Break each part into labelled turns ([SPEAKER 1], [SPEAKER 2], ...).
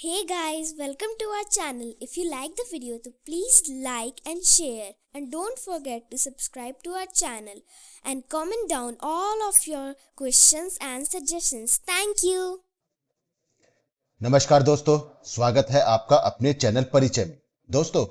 [SPEAKER 1] Hey guys, welcome to our channel. If you like the video, तो please like and share, and don't forget to subscribe to our channel and comment down all of your questions and suggestions. Thank you.
[SPEAKER 2] नमस्कार दोस्तों, स्वागत है आपका अपने channel परिचय में। दोस्तों,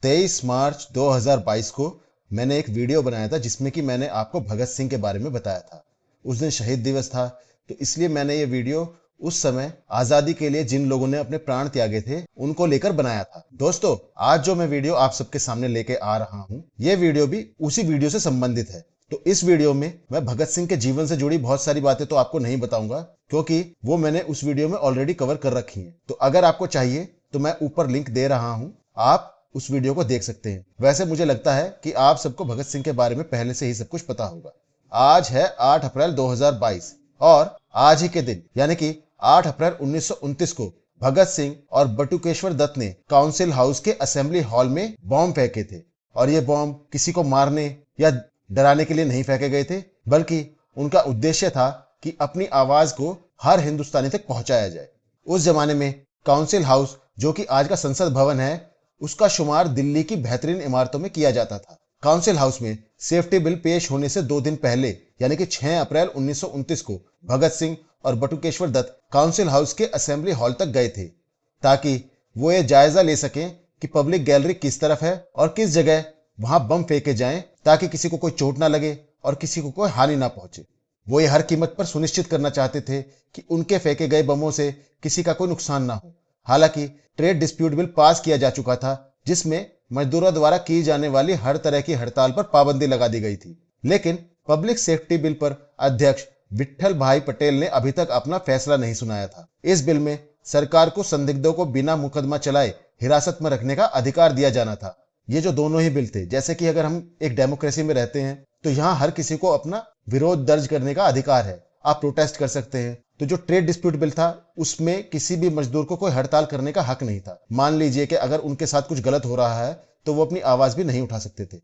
[SPEAKER 2] 23 मार्च 2022 को मैंने एक वीडियो बनाया था जिसमें कि मैंने आपको भगत सिंह के बारे में बताया था। उस दिन शहीद दिवस था, तो इसलिए मैंने ये वीडियो उस समय आजादी के लिए जिन लोगों ने अपने प्राण त्यागे थे उनको लेकर बनाया था। दोस्तों, आज जो मैं वीडियो आप सबके सामने लेके आ रहा हूँ, ये वीडियो भी उसी वीडियो से संबंधित है। तो इस वीडियो में मैं भगत सिंह के जीवन से जुड़ी बहुत सारी बातें तो आपको नहीं बताऊंगा, क्योंकि वो मैंने उस वीडियो में ऑलरेडी कवर कर रखी हैं। तो अगर आपको चाहिए तो मैं ऊपर लिंक दे रहा हूं, आप उस वीडियो को देख सकते हैं। वैसे मुझे लगता है कि आप सबको भगत सिंह के बारे में पहले से ही सब कुछ पता होगा। आज है 8 अप्रैल 2022 और आज ही के दिन यानी कि 8 अप्रैल 1929 को भगत सिंह और बटुकेश्वर दत्त ने काउंसिल हाउस के असेंबली हॉल में बॉम्ब फेंके थे। और ये बॉम्ब किसी को मारने या डराने के लिए नहीं फेंके गए थे, बल्कि उनका उद्देश्य था कि अपनी आवाज को हर हिंदुस्तानी तक पहुंचाया जाए। उस जमाने में काउंसिल हाउस, जो कि आज का संसद भवन है, उसका शुमार दिल्ली की बेहतरीन इमारतों में किया जाता था। काउंसिल हाउस में सेफ्टी बिल पेश होने से 2 दिन पहले यानी कि 6 अप्रैल 1929 को भगत सिंह और बटुकेश्वर दत्त काउंसिल हाउस के असेंबली हॉल तक गए थे, ताकि वो ये जायजा ले सकें कि पब्लिक गैलरी किस तरफ है और किस जगह वहां बम फेंके जाएं, ताकि किसी को कोई चोट ना लगे और किसी को कोई हानि ना पहुंचे। वो ये हर कीमत पर सुनिश्चित करना चाहते थे कि उनके फेंके गए बमों से किसी का कोई नुकसान ना हो। हालांकि ट्रेड डिस्प्यूट बिल पास किया जा चुका था, जिसमें मजदूरों द्वारा की जाने वाली हर तरह की हड़ताल पर पाबंदी लगा दी गई थी। लेकिन पब्लिक सेफ्टी बिल पर अध्यक्ष विट्ठल भाई पटेल ने अभी तक अपना फैसला नहीं सुनाया था। इस बिल में सरकार को संदिग्धों को बिना मुकदमा चलाए हिरासत में रखने का अधिकार दिया जाना था। ये जो दोनों ही बिल थे, जैसे कि अगर हम एक डेमोक्रेसी में रहते हैं तो यहाँ हर किसी को अपना विरोध दर्ज करने का अधिकार है, आप प्रोटेस्ट कर सकते हैं। तो जो ट्रेड डिस्प्यूट बिल था, उसमें किसी भी मजदूर को कोई हड़ताल करने का हक नहीं था। मान लीजिए कि अगर उनके साथ कुछ गलत हो रहा है तो वो अपनी आवाज भी नहीं उठा सकते थे।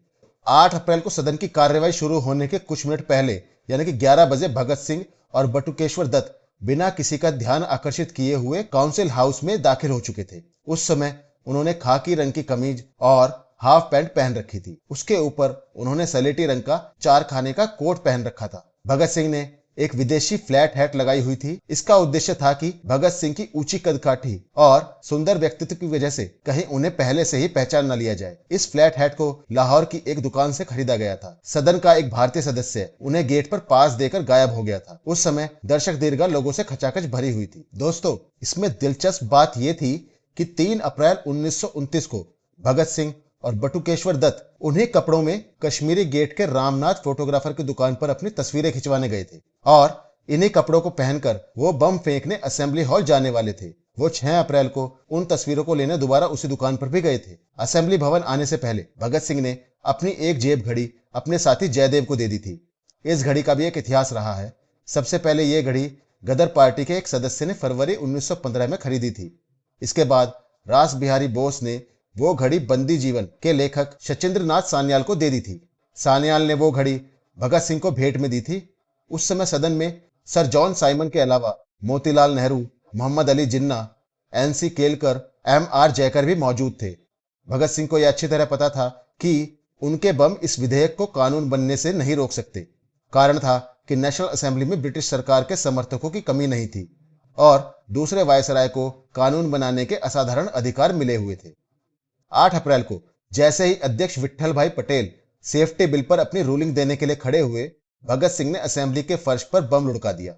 [SPEAKER 2] 8 अप्रैल को सदन की कार्यवाही शुरू होने के कुछ मिनट पहले यानी कि 11 बजे भगत सिंह और बटुकेश्वर दत्त बिना किसी का ध्यान आकर्षित किए हुए काउंसिल हाउस में दाखिल हो चुके थे। उस समय उन्होंने खाकी रंग की कमीज और हाफ पैंट पहन रखी थी। उसके ऊपर उन्होंने सलेटी रंग का 4 खाने का कोट पहन रखा था। भगत सिंह ने एक विदेशी फ्लैट हैट लगाई हुई थी। इसका उद्देश्य था कि भगत सिंह की ऊंची कदकाठी और सुंदर व्यक्तित्व की वजह से कहीं उन्हें पहले से ही पहचान न लिया जाए। इस फ्लैट हैट को लाहौर की एक दुकान से खरीदा गया था। सदन का एक भारतीय सदस्य उन्हें गेट पर पास देकर गायब हो गया था। उस समय दर्शक दीर्घा लोगों से खचाखच भरी हुई थी। दोस्तों, इसमें दिलचस्प बात यह थी कि 3 अप्रैल 1929 को भगत सिंह और बटुकेश्वर दत्त उन्हीं कपड़ों में कश्मीरी गेट के रामनाथ फोटोग्राफर की दुकान पर अपनी तस्वीरें खिंचवाने गए थे और इन्हीं कपड़ों को पहनकर वो बम फेंकने असेंबली हॉल जाने वाले थे। वो 6 अप्रैल को उन तस्वीरों को लेने दोबारा उसी दुकान पर भी गए थे। असेंबली भवन आने से पहले भगत सिंह ने अपनी एक जेब घड़ी अपने साथी जयदेव को दे दी थी। इस घड़ी का भी एक इतिहास रहा है। सबसे पहले ये घड़ी गदर पार्टी के एक सदस्य ने फरवरी 1915 में खरीदी थी। इसके बाद रास बिहारी बोस ने वो घड़ी बंदी जीवन के लेखक शचीन्द्र नाथ सान्याल को दे दी थी। सान्याल ने वो घड़ी भगत सिंह को भेंट में दी थी। उस समय सदन में सर जॉन साइमन के अलावा मोतीलाल नेहरू, मोहम्मद अली जिन्ना, एनसी केलकर, एमआर जयकर भी मौजूद थे। भगत सिंह को यह अच्छी तरह पता था कि उनके बम इस विधेयक को कानून बनने से नहीं रोक सकते। कारण था कि नेशनल असेंबली में ब्रिटिश सरकार के समर्थकों की कमी नहीं थी और दूसरे वायसराय को कानून बनाने के असाधारण अधिकार मिले हुए थे। 8 अप्रैल को जैसे ही अध्यक्ष विट्ठल भाई पटेल सेफ्टी बिल पर अपनी रूलिंग देने के लिए खड़े हुए, भगत सिंह ने असेंबली के फर्श पर बम लुढ़का दिया।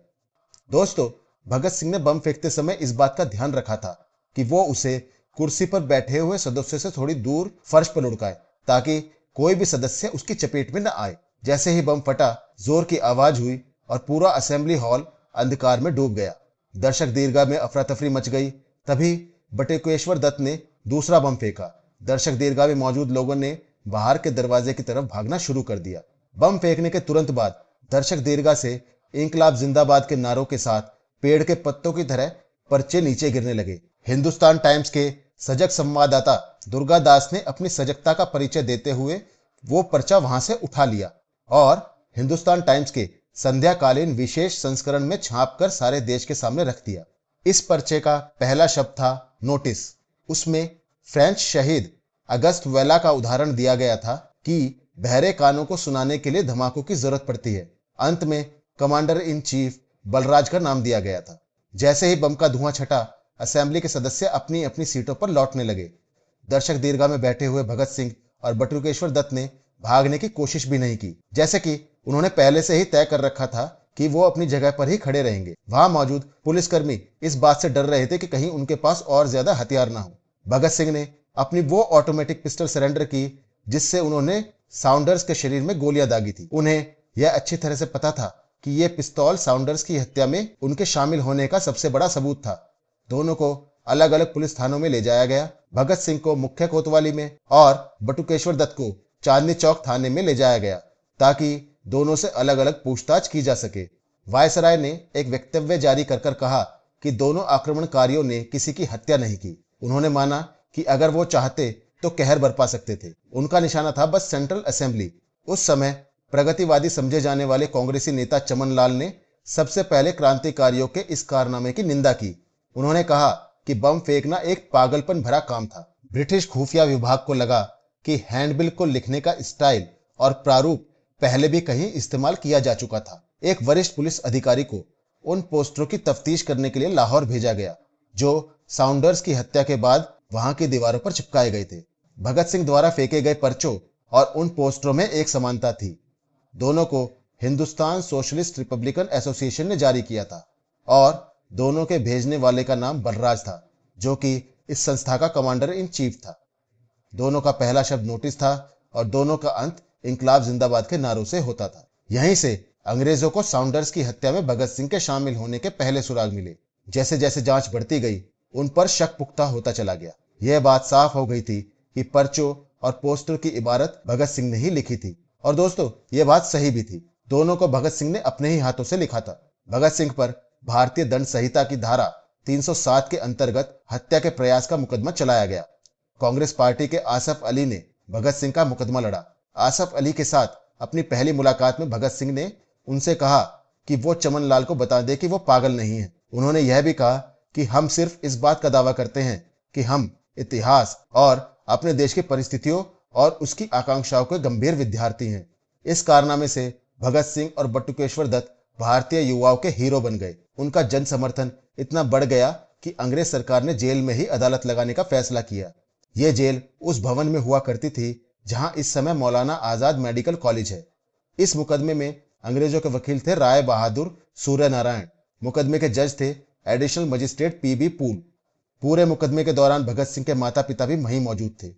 [SPEAKER 2] दोस्तों, भगत सिंह ने बम फेंकते समय इस बात का ध्यान रखा था कि वो उसे कुर्सी पर बैठे हुए सदस्य से थोड़ी दूर फर्श पर लुढ़काए, ताकि कोई भी सदस्य उसकी चपेट में न आए। जैसे ही बम फटा, जोर की आवाज हुई और पूरा असेंबली हॉल अंधकार में डूब गया। दर्शक दीर्घा में अफरा तफरी मच गई। तभी बटुकेश्वर दत्त ने दूसरा बम फेंका। दर्शक दीर्घा में मौजूद लोगों ने बाहर के दरवाजे की तरफ भागना शुरू कर दिया। बम फेंकने के तुरंत बाद दर्शक दीर्घा से इंकलाब जिंदाबाद के नारों के साथ पेड़ के पत्तों की तरह पर्चे नीचे गिरने लगे। हिंदुस्तान टाइम्स के सजग संवाददाता दुर्गा दास ने अपनी सजगता का परिचय देते हुए वो पर्चा वहां से उठा लिया और हिंदुस्तान टाइम्स के संध्याकालीन विशेष संस्करण में छापकर सारे देश के सामने रख दिया। इस पर्चे का पहला शब्द था नोटिस। उसमें फ्रेंच शहीद अगस्त वेला का उदाहरण दिया गया था कि बहरे कानों को सुनाने के लिए धमाकों की जरूरत पड़ती है। अंत में कमांडर इन चीफ बलराज का नाम दिया गया था। जैसे ही बम का धुआं छटा, असेंबली के सदस्य अपनी अपनी सीटों पर लौटने लगे। दर्शक दीर्घा में बैठे हुए भगत सिंह और बटुकेश्वर दत्त ने भागने की कोशिश भी नहीं की, जैसे कि उन्होंने पहले से ही तय कर रखा था कि वो अपनी जगह पर ही खड़े रहेंगे। वहां मौजूद पुलिसकर्मी इस बात से डर रहे थे कि कहीं उनके पास और ज्यादा हथियार ना हो। भगत सिंह ने अपनी वो ऑटोमेटिक पिस्टल सरेंडर की जिससे उन्होंने साउंडर्स के शरीर में गोलियां दागी थी। उन्हें यह अच्छी तरह से पता था कि यह पिस्तौल साउंडर्स की हत्या में उनके शामिल होने का सबसे बड़ा सबूत था। दोनों को अलग अलग पुलिस थानों में ले जाया गया। भगत सिंह को मुख्य कोतवाली में और बटुकेश्वर दत्त को चांदनी चौक थाने में ले जाया गया ताकि दोनों से अलग अलग पूछताछ की जा सके। वायसराय ने एक वक्तव्य जारी कर कहा कि दोनों आक्रमणकारियों ने किसी की हत्या नहीं की। उन्होंने माना कि अगर वो चाहते तो कहर बरपा सकते थे। उनका निशाना था बस सेंट्रल असेंबली। उस समय प्रगतिवादी समझे जाने वाले कांग्रेसी नेता चमन लाल ने सबसे पहले क्रांतिकारियों के इस कारनामे की निंदा की। उन्होंने कहा कि बम फेंकना एक पागलपन भरा काम था। ब्रिटिश खुफिया विभाग को लगा कि हैंडबिल को लिखने का स्टाइल और प्रारूप पहले भी कहीं इस्तेमाल किया जा चुका था। एक वरिष्ठ पुलिस अधिकारी को उन पोस्टरों की तफ्तीश करने के लिए लाहौर भेजा गया जो साउंडर्स की हत्या के बाद वहां की दीवारों पर चिपकाए गए थे। भगत सिंह द्वारा फेंके गए पर्चों और उन पोस्टरों में एक समानता थी। दोनों को हिंदुस्तान सोशलिस्ट रिपब्लिकन एसोसिएशन ने जारी किया था और दोनों के भेजने वाले का नाम बलराज था, जो कि इस संस्था का कमांडर इन चीफ था। दोनों का पहला शब्द नोटिस था और दोनों का अंत इंकलाब जिंदाबाद के नारों से होता था। यहीं से अंग्रेजों को साउंडर्स की हत्या में भगत सिंह के शामिल होने के पहले सुराग मिले। जैसे जैसे जांच बढ़ती गई, उन पर शक पुख्ता होता चला गया। यह बात साफ हो गई थी कि पर्चों और पोस्टर की इबारत भगत सिंह ने ही लिखी थी। और दोस्तों, यह बात सही भी थी। दोनों को भगत सिंह ने अपने ही हाथों से लिखा था। भगत सिंह पर भारतीय दंड संहिता की धारा 307 के अंतर्गत हत्या के प्रयास का मुकदमा चलाया गया। कांग्रेस पार्टी के आसफ अली ने भगत सिंह का मुकदमा लड़ा। आसफ अली के साथ अपनी पहली मुलाकात में भगत सिंह ने उनसे कहा कि वो चमन लाल को बता दे कि वो पागल नहीं है। उन्होंने यह भी कहा कि हम सिर्फ इस बात का दावा करते हैं कि हम इतिहास और अपने देश की परिस्थितियों और उसकी आकांक्षाओं के गंभीर विद्यार्थी हैं। इस कारनामे से भगत सिंह और बटुकेश्वर दत्त भारतीय युवाओं के हीरो बन गए। उनका जन समर्थन इतना बढ़ गया कि अंग्रेज सरकार ने जेल में ही अदालत लगाने का फैसला किया। यह जेल उस भवन में हुआ करती थी जहां इस समय मौलाना आजाद मेडिकल कॉलेज है। इस मुकदमे में अंग्रेजों के वकील थे राय बहादुर सूर्य नारायण। मुकदमे के जज थे एडिशनल मजिस्ट्रेट पीबी पूल। पूरे मुकदमे के दौरान भगत सिंह के माता पिता भी वहीं मौजूद थे।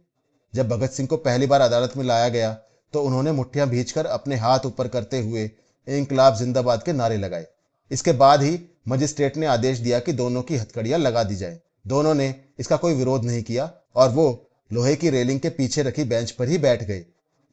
[SPEAKER 2] जब भगत सिंह को पहली बार अदालत में लाया गया तो उन्होंने मुट्ठियां भींचकर अपने हाथ ऊपर करते हुए इंकलाब जिंदाबाद के नारे लगाए। इसके बाद ही मजिस्ट्रेट ने आदेश दिया कि दोनों की हथकड़ियां लगा दी जाए। दोनों ने इसका कोई विरोध नहीं किया और वो लोहे की रेलिंग के पीछे रखी बेंच पर ही बैठ गए।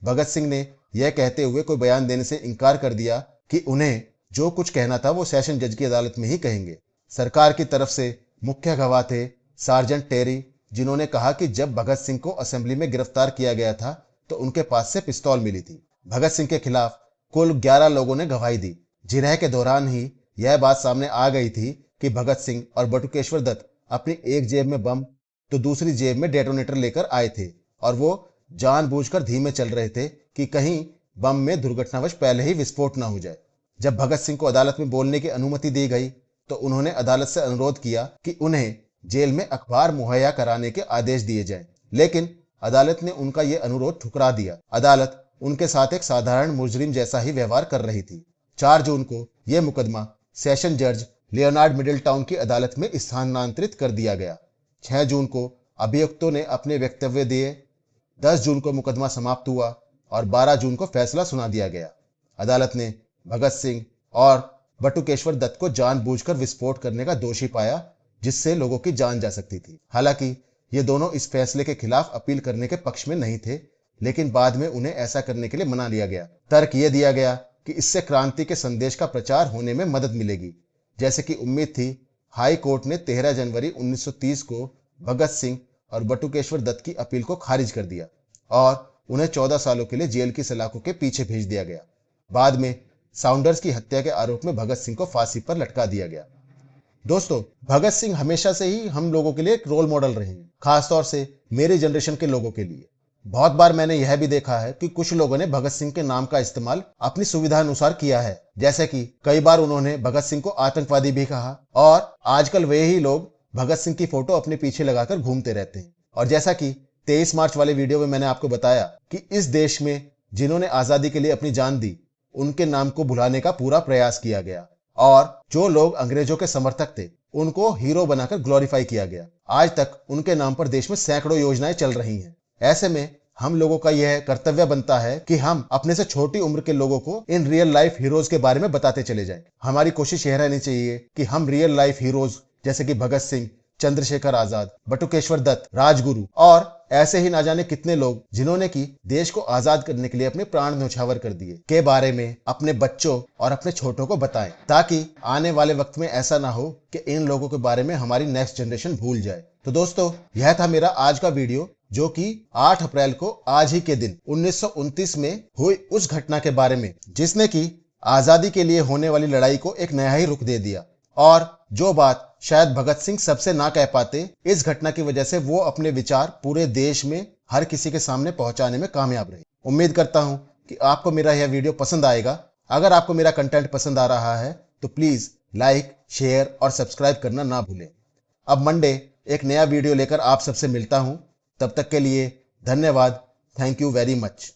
[SPEAKER 2] भगत सिंह ने यह कहते हुए कोई बयान देने से इनकार कर दिया कि उन्हें जो कुछ कहना था वो सेशन जज की अदालत में ही कहेंगे। सरकार की तरफ से मुख्य गवाह थे सार्जेंट टेरी, जिन्होंने कहा कि जब भगत सिंह को असेंबली में गिरफ्तार किया गया था तो उनके पास से पिस्तौल मिली थी। भगत सिंह के खिलाफ कुल 11 लोगों ने गवाही दी। जिरह के दौरान ही यह बात सामने आ गई थी कि भगत सिंह और बटुकेश्वर दत्त अपनी एक जेब में बम तो दूसरी जेब में डेटोनेटर लेकर आए थे और वो जानबूझकर धीमे चल रहे थे कि कहीं बम में दुर्घटनावश पहले ही विस्फोट न हो जाए। जब भगत सिंह को अदालत में बोलने की अनुमति दी गई तो उन्होंने अदालत से अनुरोध किया कि उन्हें जेल में अखबार मुहैया कराने के आदेश दिए जाएं, लेकिन अदालत ने उनका यह अनुरोध ठुकरा दिया। अदालत उनके साथ एक साधारण मुजरिम जैसा ही व्यवहार कर रही थी। 4 जून को यह मुकदमा सेशन जज लियोनार्ड मिडिलटाउन की अदालत में स्थानांतरित कर दिया गया। 6 जून को अभियुक्तों ने अपने वक्तव्य दिए। 10 जून को मुकदमा समाप्त हुआ और 12 जून को फैसला सुना दिया गया। अदालत ने भगत सिंह और बटुकेश्वर दत्त को जानबूझकर विस्फोट करने का दोषी पाया, जिससे लोगों की जान जा सकती थी। हालांकि ये दोनों इस फैसले के खिलाफ अपील करने के पक्ष में नहीं थे, लेकिन बाद में उन्हें ऐसा करने के लिए मना लिया गया। तर्क यह दिया गया कि इससे क्रांति के संदेश का प्रचार होने में मदद मिलेगी। जैसे कि उम्मीद थी, हाई कोर्ट ने 13 जनवरी 1930 को भगत सिंह और बटुकेश्वर दत्त की अपील को खारिज कर दिया और उन्हें 14 सालों के लिए जेल की सलाखों के पीछे भेज दिया गया। बाद में साउंडर्स की हत्या के आरोप में भगत सिंह को फांसी पर लटका दिया गया। दोस्तों, भगत सिंह हमेशा से ही हम लोगों के लिए एक रोल मॉडल रहे हैं, खासतौर से मेरी जनरेशन के लोगों के लिए। बहुत बार मैंने यह भी देखा है कि कुछ लोगों ने भगत सिंह के नाम का इस्तेमाल अपनी सुविधा अनुसार किया है, जैसे कि कई बार उन्होंने भगत सिंह को आतंकवादी भी कहा, और आजकल वे ही लोग भगत सिंह की फोटो अपने पीछे लगाकर घूमते रहते हैं। और जैसा कि 23 मार्च वाले वीडियो में मैंने आपको बताया कि इस देश में जिन्होंने आजादी के लिए अपनी जान दी, उनके नाम को भुलाने का पूरा प्रयास किया गया, और जो लोग अंग्रेजों के समर्थक थे उनको हीरो बनाकर ग्लोरीफाई किया गया। आज तक उनके नाम पर देश में सैकड़ों योजनाएं चल रही हैं। ऐसे में हम लोगों का यह कर्तव्य बनता है कि हम अपने से छोटी उम्र के लोगों को इन रियल लाइफ हीरोज के बारे में बताते चले जाएं। हमारी कोशिश यह रहनी चाहिए कि हम रियल लाइफ हीरोज जैसे कि भगत सिंह, चंद्रशेखर आजाद, बटुकेश्वर दत्त, राजगुरु और ऐसे ही ना जाने कितने लोग जिन्होंने की देश को आजाद करने के लिए अपने प्राण न्यौछावर कर दिए, के बारे में अपने बच्चों और अपने छोटों को बताएं, ताकि आने वाले वक्त में ऐसा ना हो कि इन लोगों के बारे में हमारी नेक्स्ट जनरेशन भूल जाए। तो दोस्तों, यह था मेरा आज का वीडियो, जो कि 8 अप्रैल को आज ही के दिन 1929 में हुई उस घटना के बारे में जिसने की आजादी के लिए होने वाली लड़ाई को एक नया ही रुख दे दिया, और जो बात शायद भगत सिंह सबसे ना कह पाते, इस घटना की वजह से वो अपने विचार पूरे देश में हर किसी के सामने पहुंचाने में कामयाब रहे। उम्मीद करता हूं कि आपको मेरा यह वीडियो पसंद आएगा। अगर आपको मेरा कंटेंट पसंद आ रहा है तो प्लीज लाइक, शेयर और सब्सक्राइब करना ना भूलें। अब मंडे एक नया वीडियो लेकर आप सबसे मिलता हूं। तब तक के लिए धन्यवाद। Thank you very much.